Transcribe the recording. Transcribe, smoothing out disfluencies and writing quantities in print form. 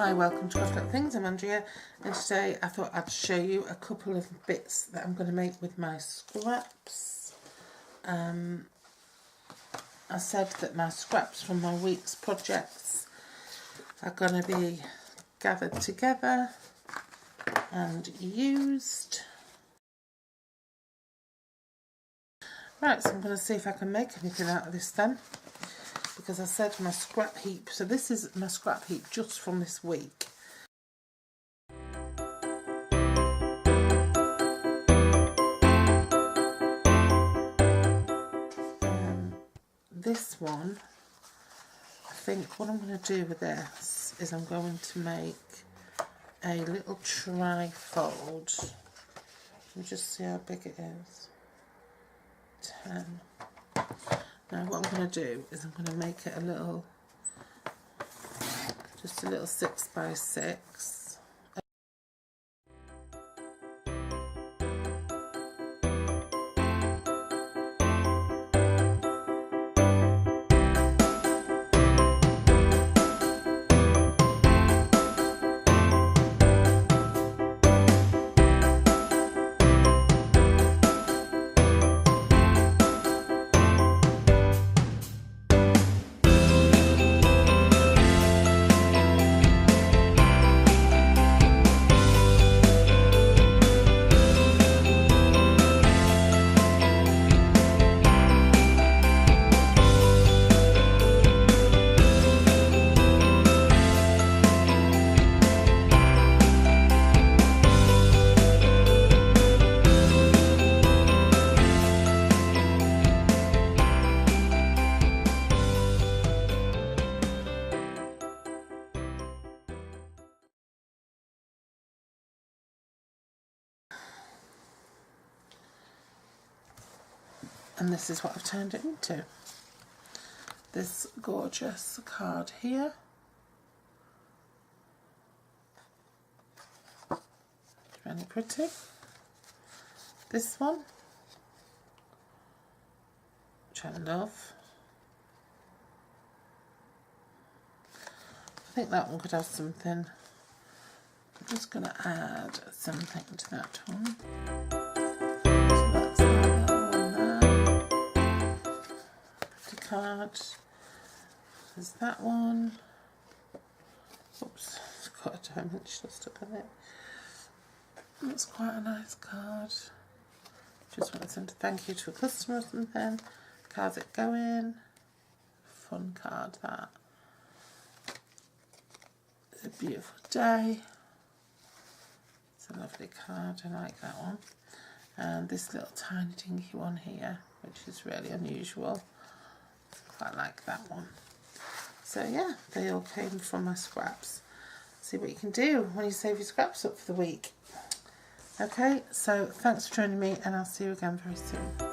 Hi, welcome to Craft Like Things. I'm Andrea, and today I thought I'd show you a couple of bits that I'm going to make with my scraps. I said that my scraps from my week's projects are going to be gathered together and used. Right, so I'm going to see if I can make anything out of this then, because I said my scrap heap. So this is my scrap heap just from this week. This one, I think what I'm going to do with this is I'm going to make a little tri-fold. Let me just see how big it is. 10. Now what I'm going to do is I'm going to make it a little, just a little 6 by 6. And this is what I've turned it into. This gorgeous card here. Really pretty. This one, which I love. I think that one could have something. I'm just going to add something to that one. Card. There's that one. Oops, it's got a diamond still stuck on it. That's quite a nice card. Just want to send a thank you to a customer or something. How's it going? Fun card that. It's a beautiful day. It's a lovely card, I like that one. And this little tiny dinky one here, which is really unusual. I like that one. So yeah, they all came from my scraps. See what you can do when you save your scraps up for the week. Okay, so thanks for joining me, and I'll see you again very soon.